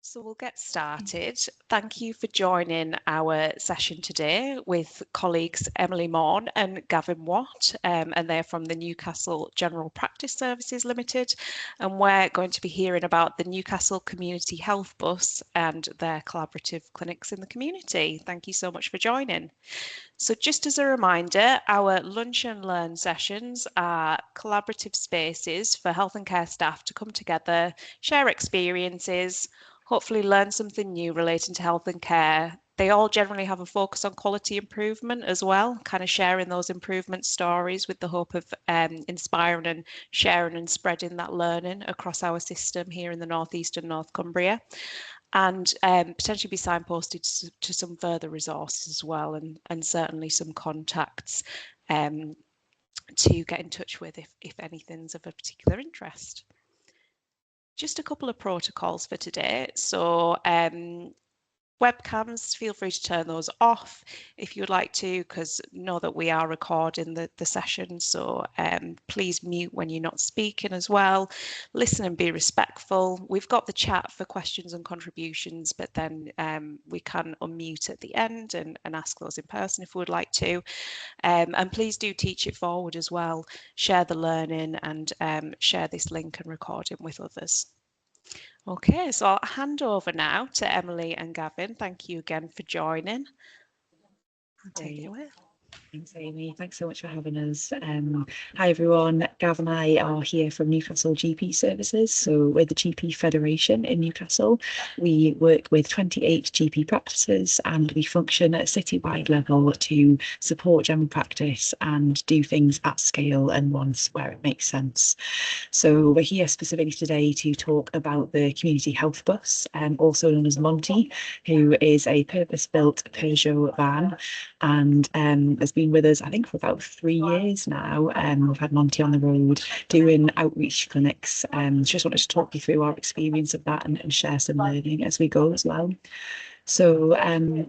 So we'll get started. Thank you for joining our session today with colleagues Emily Maughan and Gavin Watt, and they're from the Newcastle General Practice Services Limited. And we're going to be hearing about the Newcastle Community Health Bus and their collaborative clinics in the community. Thank you so much for joining. So just as a reminder, our Lunch and Learn sessions are collaborative spaces for health and care staff to come together, share experiences, hopefully learn something new relating to health and care. They all generally have a focus on quality improvement as well, kind of sharing those improvement stories with the hope of inspiring and sharing and spreading that learning across our system here in the North East and North Cumbria, and potentially be signposted to some further resources as well, and certainly some contacts to get in touch with if anything's of a particular interest. Just a couple of protocols for today. So webcams, feel free to turn those off if you would like to, because know that we are recording the session. So please mute when you're not speaking as well. Listen and be respectful. We've got the chat for questions and contributions, but then we can unmute at the end and ask those in person if we would like to. And please do teach it forward as well. Share the learning and share this link and recording with others. Okay, so I'll hand over now to Emily and Gavin. Thank you again for joining. I'll take it away. Thanks, Amy. Thanks so much for having us. Hi, everyone. Gav and I are here from Newcastle GP Services. So we're the GP Federation in Newcastle. We work with 28 GP practices and we function at a citywide level to support general practice and do things at scale and once where it makes sense. So we're here specifically today to talk about the Community Health Bus, also known as Monty, who is a purpose-built Peugeot van and has been with us, I think, for about 3 years now. We've had Monty on the road doing outreach clinics. Just wanted to talk you through our experience of that and share some learning as we go as well. So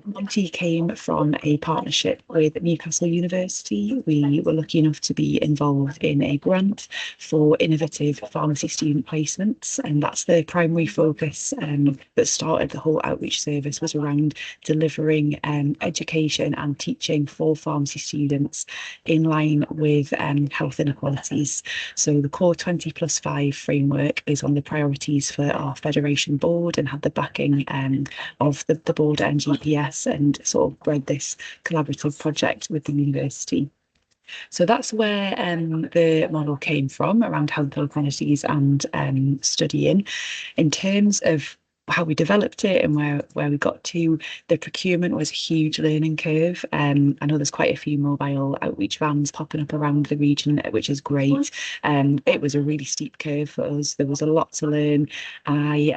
Monty came from a partnership with Newcastle University. We were lucky enough to be involved in a grant for innovative pharmacy student placements, and that's the primary focus that started the whole outreach service, was around delivering education and teaching for pharmacy students in line with health inequalities. So the core 20+5 framework is on the priorities for our Federation board and had the backing of the board at NGPS, and sort of bred this collaborative project with the university. So that's where the model came from, around health inequalities and studying. In terms of how we developed it and where we got to, the procurement was a huge learning curve. I know there's quite a few mobile outreach vans popping up around the region, which is great. It was a really steep curve for us. There was a lot to learn. I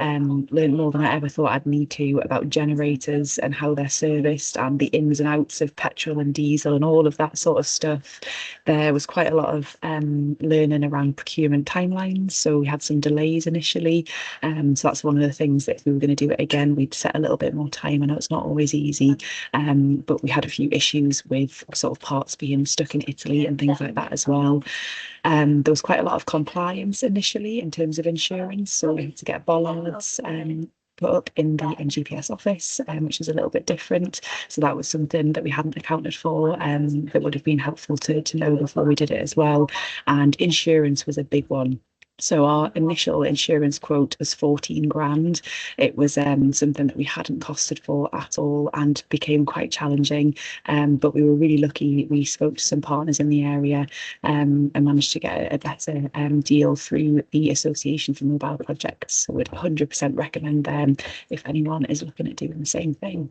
learned more than I ever thought I'd need to about generators and how they're serviced and the ins and outs of petrol and diesel and all of that sort of stuff. There was quite a lot of learning around procurement timelines. So we had some delays initially. So that's one of the things that if we were going to do it again, we'd set a little bit more time. I know it's not always easy, but we had a few issues with sort of parts being stuck in Italy and things like that as well. There was quite a lot of compliance initially in terms of insurance, so we had to get bollards put up in the NGPS office, which is a little bit different. So that was something that we hadn't accounted for, that would have been helpful to know before we did it as well. And insurance was a big one. So our initial insurance quote was 14 grand. It was something that we hadn't costed for at all and became quite challenging. But we were really lucky. We spoke to some partners in the area and managed to get a better deal through the Association for Mobile Projects. So I would 100% recommend them if anyone is looking at doing the same thing.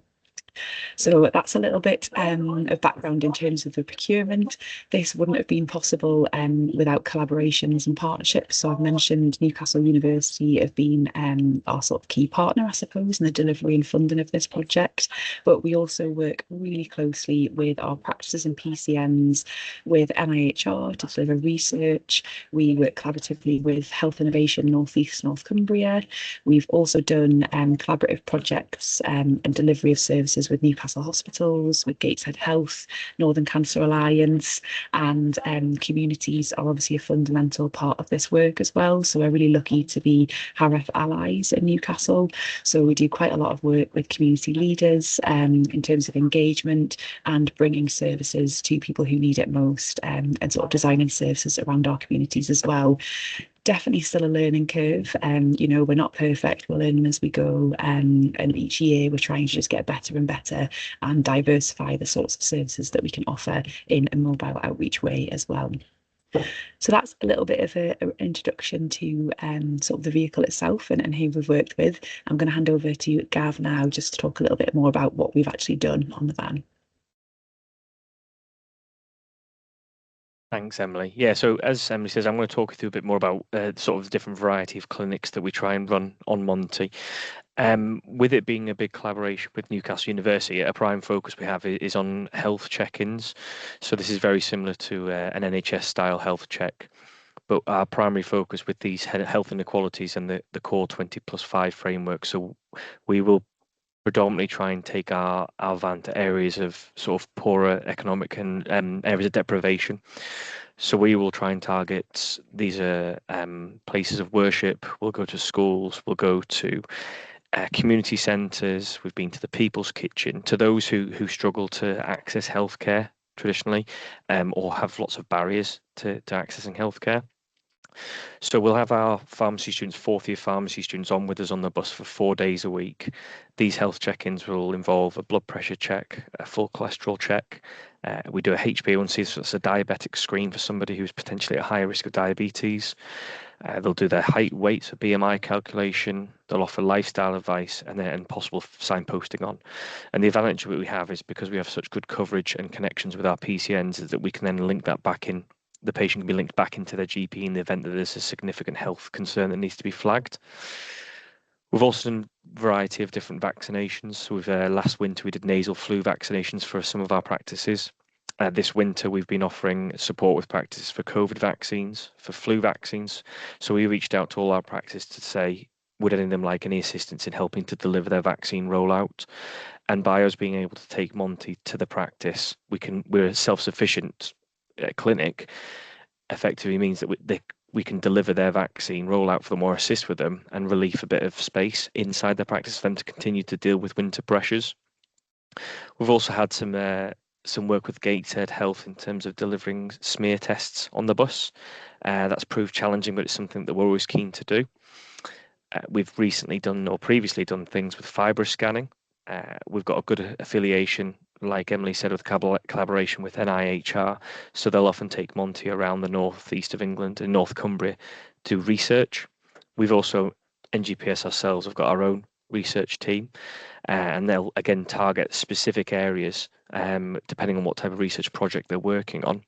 So that's a little bit of background in terms of the procurement. This wouldn't have been possible without collaborations and partnerships. So I've mentioned Newcastle University have been our sort of key partner, I suppose, in the delivery and funding of this project. But we also work really closely with our practices and PCNs, with NIHR to deliver research. We work collaboratively with Health Innovation North East North Cumbria. We've also done collaborative projects and delivery of services services with Newcastle Hospitals, with Gateshead Health, Northern Cancer Alliance, and communities are obviously a fundamental part of this work as well. So we're really lucky to be HAREF allies in Newcastle. So we do quite a lot of work with community leaders in terms of engagement and bringing services to people who need it most, and sort of designing services around our communities as well. Definitely still a learning curve. You know, we're not perfect, we're learning as we go, and each year we're trying to just get better and better and diversify the sorts of services that we can offer in a mobile outreach way as well. So that's a little bit of an introduction to sort of the vehicle itself and who we've worked with. I'm going to hand over to Gav now just to talk a little bit more about what we've actually done on the van. Thanks, Emily. Yeah, so as Emily says, I'm going to talk you through a bit more about sort of the different variety of clinics that we try and run on Monty. With it being a big collaboration with Newcastle University, a prime focus we have is on health check-ins. So this is very similar to an NHS-style health check, but our primary focus with these health inequalities and the core 20+5 framework. So we will predominantly try and take our van to areas of sort of poorer economic and areas of deprivation. So we will try and target these places of worship. We'll go to schools, we'll go to community centres, we've been to the People's Kitchen, to those who struggle to access healthcare traditionally, or have lots of barriers to accessing healthcare. So we'll have our pharmacy students, fourth year pharmacy students, on with us on the bus for 4 days a week. These health check-ins will involve a blood pressure check, a full cholesterol check. We do a HbA1c, so it's a diabetic screen for somebody who's potentially at higher risk of diabetes. They'll do their height, weight, so BMI calculation. They'll offer lifestyle advice and possible signposting on. And the advantage that we have is because we have such good coverage and connections with our PCNs is that we can then link that back in. The patient can be linked back into their GP in the event that there's a significant health concern that needs to be flagged. We've also done a variety of different vaccinations. So last winter we did nasal flu vaccinations for some of our practices. This winter we've been offering support with practices for COVID vaccines, for flu vaccines. So we reached out to all our practices to say, would any of them like any assistance in helping to deliver their vaccine rollout? And by us being able to take Monty to the practice, we're a self-sufficient clinic. Effectively means that we can deliver their vaccine rollout for them or assist with them and relieve a bit of space inside their practice for them to continue to deal with winter pressures. We've also had some work with Gateshead Health in terms of delivering smear tests on the bus. That's proved challenging, but it's something that we're always keen to do. We've recently done or previously done things with fibre scanning. We've got a good affiliation, like Emily said, with collaboration with NIHR. So they'll often take Monty around the northeast of England and North Cumbria to research. We've also, NGPS ourselves, have got our own research team, and they'll again target specific areas depending on what type of research project they're working on.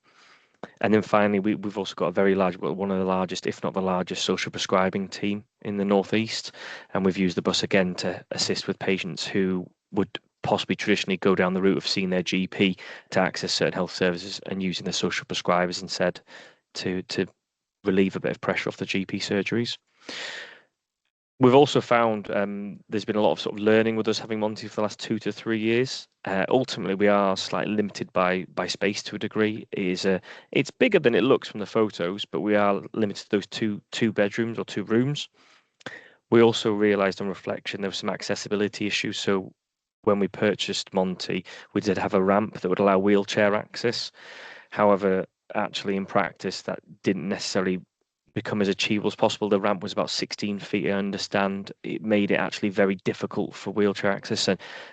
And then finally, we've also got a very large, one of the largest, if not the largest, social prescribing team in the northeast, and we've used the bus again to assist with patients who would possibly traditionally go down the route of seeing their GP to access certain health services and using the social prescribers instead to relieve a bit of pressure off the GP surgeries. We've also found there's been a lot of sort of learning with us having Monty for the last 2 to 3 years. Ultimately, we are slightly limited by space to a degree. It's bigger than it looks from the photos, but we are limited to those two bedrooms or 2 rooms. We also realised on reflection there were some accessibility issues. So when we purchased Monty, we did have a ramp that would allow wheelchair access. However, actually in practice, that didn't necessarily become as achievable as possible. The ramp was about 16 feet, I understand. It made it actually very difficult for wheelchair access,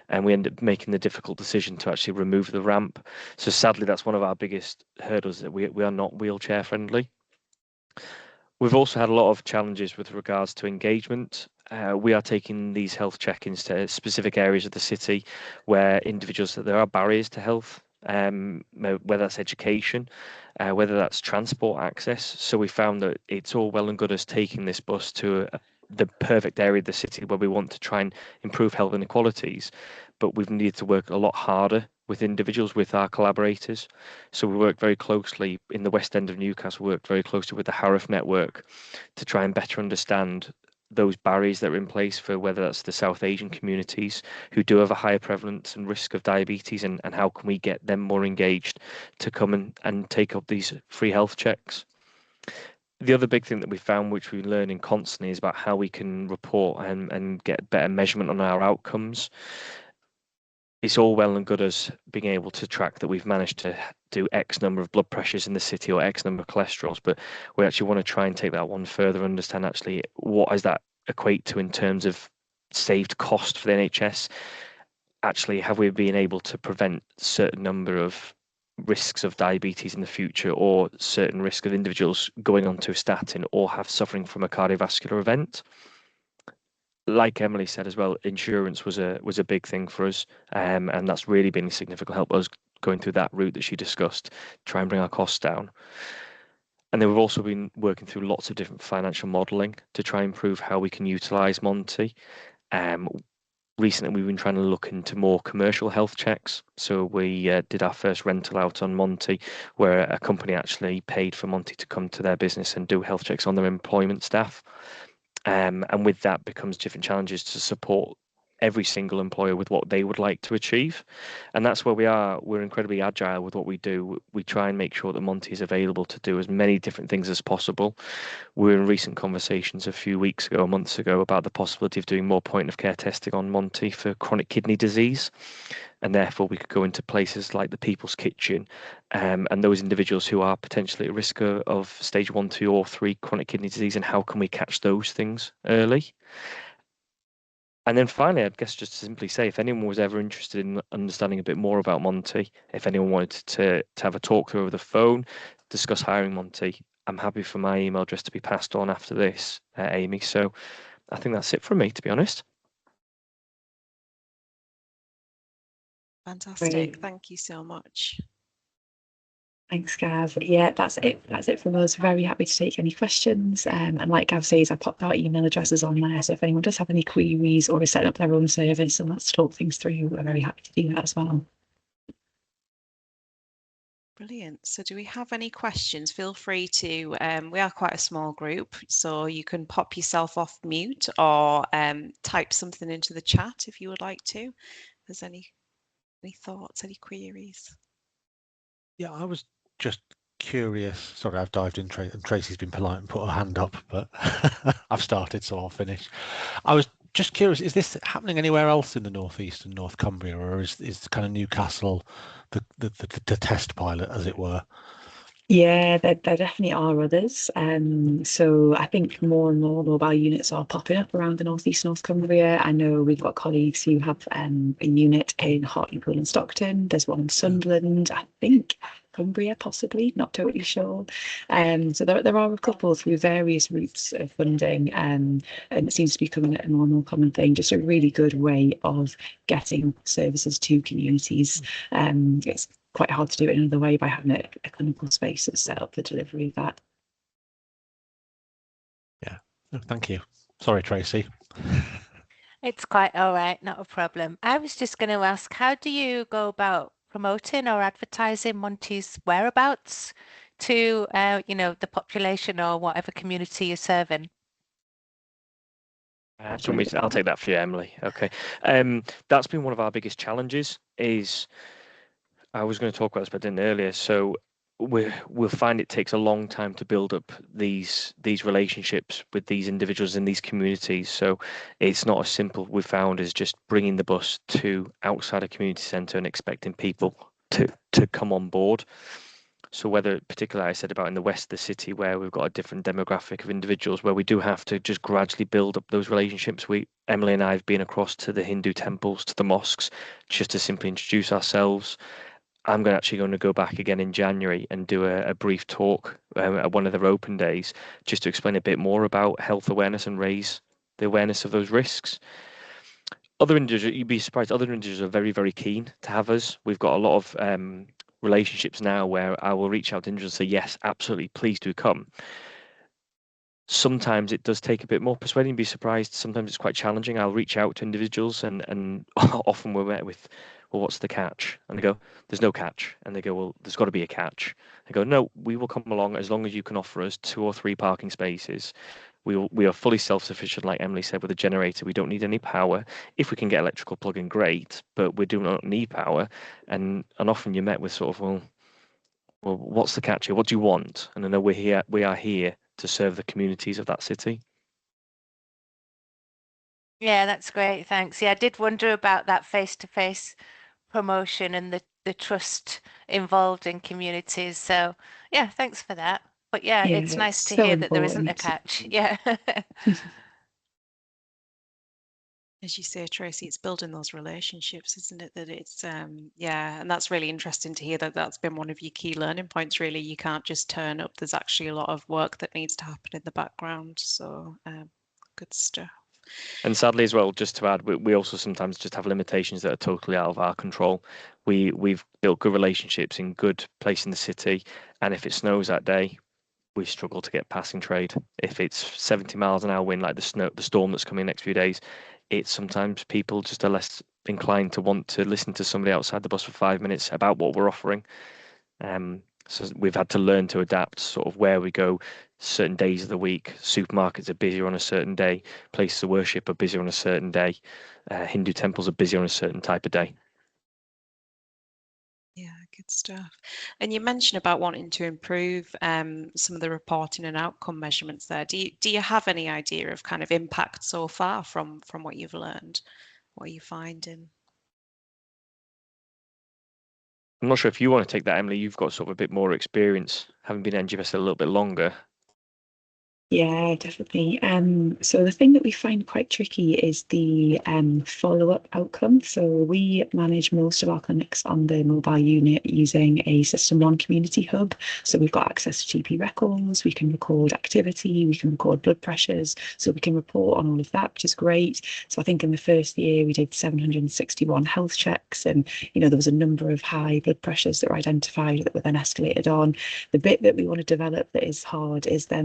and we ended up making the difficult decision to actually remove the ramp. So sadly, that's one of our biggest hurdles, that we are not wheelchair friendly. We've also had a lot of challenges with regards to engagement. We are taking these health check-ins to specific areas of the city where there are barriers to health, whether that's education, whether that's transport access. So we found that it's all well and good us taking this bus to the perfect area of the city where we want to try and improve health inequalities, but we've needed to work a lot harder with individuals, with our collaborators. So we work very closely in the West End of Newcastle, worked very closely with the HAREF network to try and better understand those barriers that are in place for whether that's the South Asian communities who do have a higher prevalence and risk of diabetes, and how can we get them more engaged to come and take up these free health checks. The other big thing that we found, which we're learning constantly, is about how we can report and get better measurement on our outcomes. It's all well and good us being able to track that we've managed to do X number of blood pressures in the city or X number of cholesterols, but we actually want to try and take that one further, understand actually what does that equate to in terms of saved cost for the NHS. Actually, have we been able to prevent certain number of risks of diabetes in the future, or certain risk of individuals going onto a statin or have suffering from a cardiovascular event? Like Emily said as well, insurance was a big thing for us, and that's really been a significant help us going through that route that she discussed, try and bring our costs down. And then we've also been working through lots of different financial modelling to try and improve how we can utilise Monty. Recently, we've been trying to look into more commercial health checks. So we did our first rental out on Monty, where a company actually paid for Monty to come to their business and do health checks on their employment staff. And with that becomes different challenges to support every single employer with what they would like to achieve. And that's where we are. We're incredibly agile with what we do. We try and make sure that Monty is available to do as many different things as possible. We were in recent conversations a few weeks ago, months ago, about the possibility of doing more point of care testing on Monty for chronic kidney disease. And therefore we could go into places like the People's Kitchen, and those individuals who are potentially at risk of stage 1, 2, or 3 chronic kidney disease, and how can we catch those things early? And then finally, I guess just to simply say, if anyone was ever interested in understanding a bit more about Monty, if anyone wanted to have a talk through over the phone, discuss hiring Monty, I'm happy for my email address to be passed on after this, Amy. So I think that's it from me, to be honest. Fantastic. Great. Thank you so much. Thanks, Gav. Yeah, that's it. That's it from us. Very happy to take any questions. And like Gav says, I popped our email addresses on there. So if anyone does have any queries or is setting up their own service and wants to talk things through, we're very happy to do that as well. Brilliant. So do we have any questions? Feel free to, we are quite a small group, so you can pop yourself off mute or type something into the chat if you would like to. If there's any thoughts, any queries? Yeah, I was just curious. Sorry, I've dived in, and Tracy's been polite and put her hand up, but I've started, so I'll finish. I was just curious, is this happening anywhere else in the northeast and North Cumbria, or is kind of Newcastle the test pilot, as it were? Yeah, there definitely are others. So I think more and more mobile units are popping up around the northeast North Cumbria. I know we've got colleagues who have a unit in Hartlepool and Stockton. There's one in Sunderland, I think Cumbria, possibly, not totally sure. So there are a couple through various routes of funding, and it seems to be becoming a more and more common thing. Just a really good way of getting services to communities. It's quite hard to do it another way by having a clinical space that's set up for delivery of that. Yeah, thank you. Sorry, Tracy. It's quite all right, not a problem. I was just going to ask, how do you go about promoting or advertising Monty's whereabouts to, the population or whatever community you're serving? I'll take that for you, Emily. Okay. That's been one of our biggest challenges. I was going to talk about this, but I didn't earlier. So we'll find it takes a long time to build up these relationships with these individuals in these communities. So it's not as simple, we found, as just bringing the bus to outside a community centre and expecting people to come on board. So whether, particularly I said about in the west of the city, where we've got a different demographic of individuals, where we do have to just gradually build up those relationships. Emily and I have been across to the Hindu temples, to the mosques, just to simply introduce ourselves. I'm actually going to go back again in January and do a brief talk at one of their open days, just to explain a bit more about health awareness and raise the awareness of those risks. Other individuals, you'd be surprised, other individuals are very, very keen to have us. We've got a lot of relationships now where I will reach out to individuals and say, yes, absolutely, please do come. Sometimes it does take a bit more persuading. You'd be surprised. Sometimes it's quite challenging. I'll reach out to individuals and often we're met with, well, what's the catch? And they go, there's no catch. And they go, well, there's got to be a catch. They go, no, we will come along as long as you can offer us 2 or 3 parking spaces. We are fully self-sufficient, like Emily said, with a generator. We don't need any power. If we can get electrical plug-in, great, but we do not need power. And often you're met with sort of, well, what's the catch here? What do you want? And I know we are here to serve the communities of that city. Yeah, that's great. Thanks. Yeah, I did wonder about that face-to-face promotion and the trust involved in communities. So yeah, thanks for that. But yeah, Yeah, it's nice it's to so hear that there isn't a important. catch. Yeah. As you say, Tracy, it's building those relationships, isn't it? That it's yeah, and that's really interesting to hear that that's been one of your key learning points. Really, you can't just turn up. There's actually a lot of work that needs to happen in the background. So good stuff. And sadly as well, just to add, we also sometimes just have limitations that are totally out of our control. We've built good relationships in good place in the city, and if it snows that day, we struggle to get passing trade. If it's 70 miles an hour wind, like the storm that's coming next few days, it's sometimes people just are less inclined to want to listen to somebody outside the bus for 5 minutes about what we're offering. So we've had to learn to adapt sort of where we go. Certain days of the week, supermarkets are busier on a certain day, places of worship are busier on a certain day, Hindu temples are busy on a certain type of day. Yeah, good stuff. And you mentioned about wanting to improve some of the reporting and outcome measurements there. Do you have any idea of kind of impact so far from what you've learned? What are you finding? I'm not sure if you want to take that, Emily. You've got sort of a bit more experience, having been NGPS a little bit longer. Yeah, definitely. So the thing that we find quite tricky is the follow-up outcome. So we manage most of our clinics on the mobile unit using a System 1 community hub. So we've got access to GP records, we can record activity, we can record blood pressures, so we can report on all of that, which is great. So I think in the first year we did 761 health checks, and there was a number of high blood pressures that were identified that were then escalated on. The bit that we want to develop that is hard is then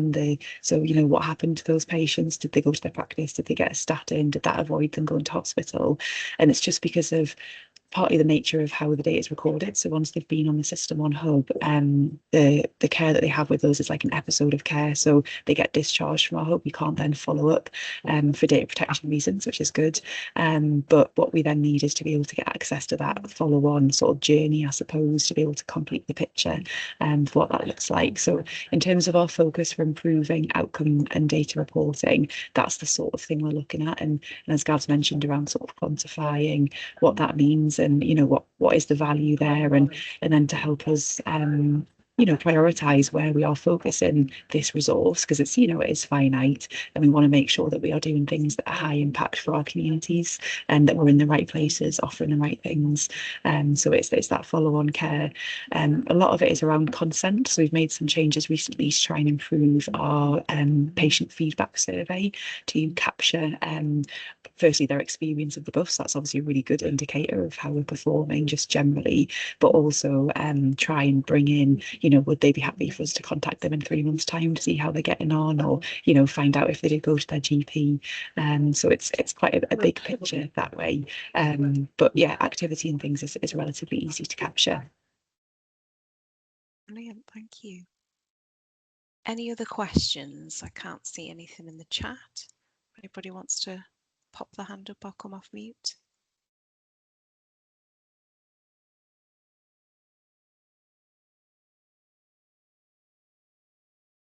so, what happened to those patients? Did they go to their practice? Did they get a statin? Did that avoid them going to hospital? And it's just because of partly the nature of how the data is recorded. So once they've been on the System 1 hub, the care that they have with us is like an episode of care. So they get discharged from our hub. We can't then follow up for data protection reasons, which is good. But what we then need is to be able to get access to that follow-on sort of journey, I suppose, to be able to complete the picture of what that looks like. So in terms of our focus for improving outcome and data reporting, that's the sort of thing we're looking at. And as Gav's mentioned, around sort of quantifying what that means and what is the value there, and then to help us prioritize where we are focusing this resource, because it's it is finite, and we want to make sure that we are doing things that are high impact for our communities and that we're in the right places offering the right things. So it's that follow-on care. A lot of it is around consent, so we've made some changes recently to try and improve our patient feedback survey to capture firstly their experience of the bus. That's obviously a really good indicator of how we're performing just generally, but also try and bring in would they be happy for us to contact them in 3 months' time to see how they're getting on, or find out if they did go to their GP. So it's quite a big picture that way. But yeah, activity and things is relatively easy to capture. Brilliant, thank you. Any other questions? I can't see anything in the chat. If anybody wants to pop the hand up, I'll come off mute.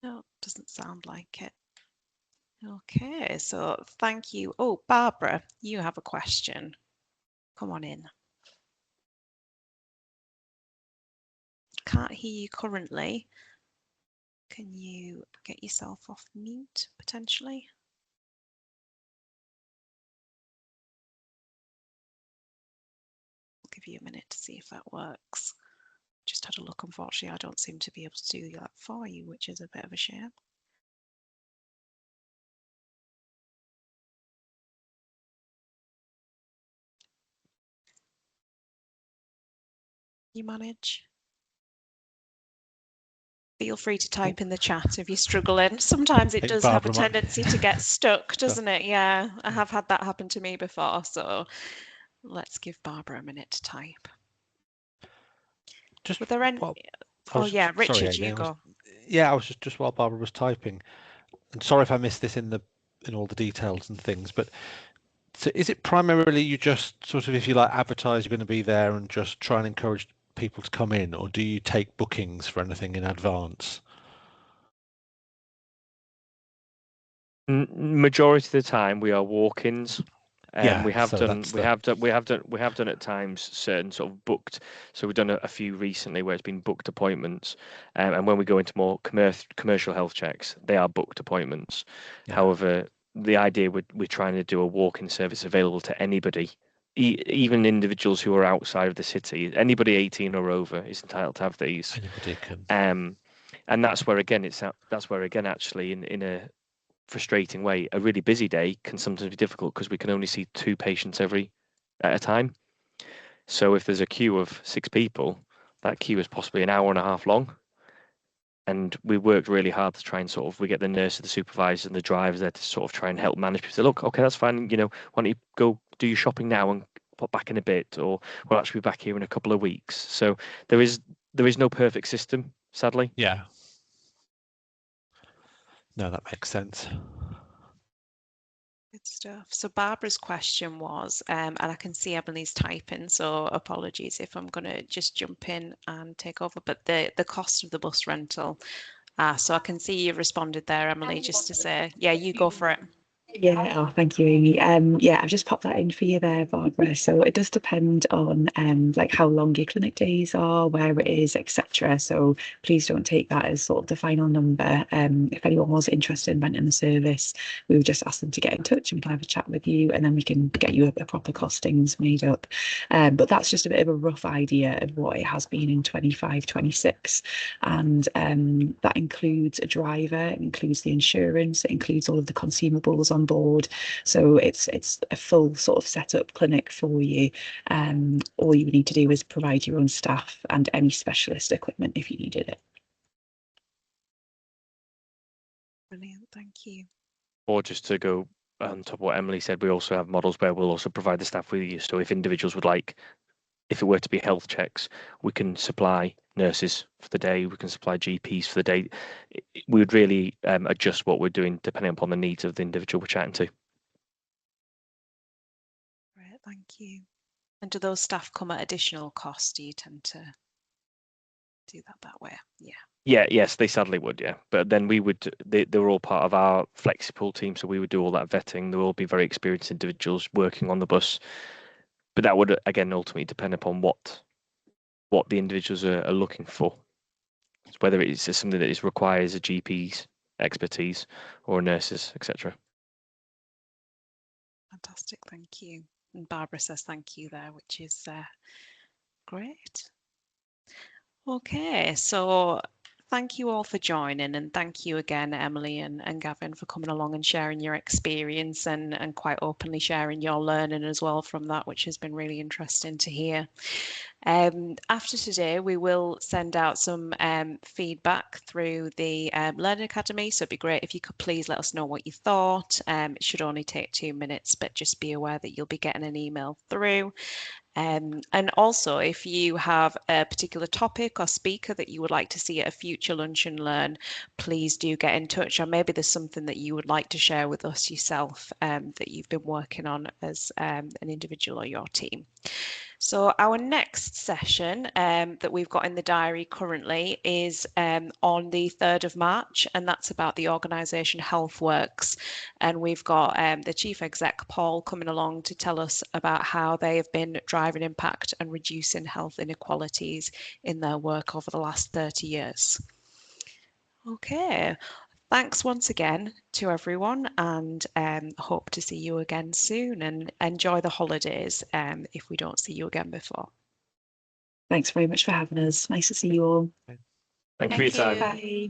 No, doesn't sound like it. Okay, so thank you. Oh, Barbara, you have a question. Come on in. Can't hear you currently. Can you get yourself off mute potentially? I'll give you a minute to see if that works. Just had a look, unfortunately, I don't seem to be able to do that for you, which is a bit of a shame. You manage? Feel free to type in the chat if you're struggling. Sometimes it does have a tendency to get stuck, doesn't it? Yeah, I have had that happen to me before. So let's give Barbara a minute to type. Just were there any? Oh yeah, Richard, you go. Yeah, I was just while Barbara was typing, and sorry if I missed this in all the details and things, but so is it primarily you just sort of, if you like, advertise you're going to be there and just try and encourage people to come in, or do you take bookings for anything in advance? Majority of the time we are walk-ins. Yeah, we have so done that's we have done at times certain sort of booked. So we've done a few recently where it's been booked appointments, and when we go into more commercial health checks, they are booked appointments. Yeah. However, the idea we're trying to do a walk-in service available to anybody, even individuals who are outside of the city. Anybody 18 or over is entitled to have these. Anybody can. And that's where again actually in a frustrating way, a really busy day can sometimes be difficult because we can only see 2 patients at a time. So if there's a queue of 6 people, that queue is possibly an hour and a half long. And we worked really hard to try and we get the nurse, the supervisors, and the drivers there to sort of try and help manage people. Say, look, okay, that's fine. Why don't you go do your shopping now and pop back in a bit, or we'll actually be back here in a couple of weeks. So there is no perfect system, sadly. Yeah. No, that makes sense. Good stuff. So Barbara's question was, and I can see Emily's typing, so apologies if I'm going to just jump in and take over, but the cost of the bus rental. So I can see you've responded there, Emily, just to say, yeah, you go for it. Yeah, oh, thank you, Amy. Yeah, I've just popped that in for you there, Barbara. So it does depend on like how long your clinic days are, where it is, etc. So please don't take that as sort of the final number. If anyone was interested in renting the service, we would just ask them to get in touch and we can have a chat with you, and then we can get you a proper costings made up. But that's just a bit of a rough idea of what it has been in 25-26, and that includes a driver, it includes the insurance, it includes all of the consumables on board. So it's a full sort of setup clinic for you. All you need to do is provide your own staff and any specialist equipment if you needed it. Brilliant, thank you. Or just to go on top of what Emily said, we also have models where we'll also provide the staff with you. So if individuals would like, if it were to be health checks, we can supply nurses for the day, we can supply GPs for the day. We would really adjust what we're doing depending upon the needs of the individual we're chatting to. Great, thank you. And do those staff come at additional cost? Do you tend to do that way? Yeah. Yes, they sadly would, yeah. But then we would, they were all part of our flexible team, so we would do all that vetting. There will be very experienced individuals working on the bus. But that would, again, ultimately depend upon what the individuals are looking for. Whether it's something that requires a GP's expertise or a nurse's, etc. Fantastic, thank you. And Barbara says thank you there, which is great. Okay, so thank you all for joining, and thank you again, Emily and Gavin, for coming along and sharing your experience and quite openly sharing your learning as well from that, which has been really interesting to hear. After today, we will send out some feedback through the Learning Academy, so it'd be great if you could please let us know what you thought. It should only take 2 minutes, but just be aware that you'll be getting an email through. And also, if you have a particular topic or speaker that you would like to see at a future Lunch and Learn, please do get in touch, or maybe there's something that you would like to share with us yourself that you've been working on as an individual or your team. So our next session that we've got in the diary currently is on the 3rd of March, and that's about the organisation HealthWorks. And we've got the Chief Exec, Paul, coming along to tell us about how they have been driving impact and reducing health inequalities in their work over the last 30 years. Okay. Thanks once again to everyone, and hope to see you again soon, and enjoy the holidays if we don't see you again before. Thanks very much for having us. Nice to see you all. Thank you for your time. Bye.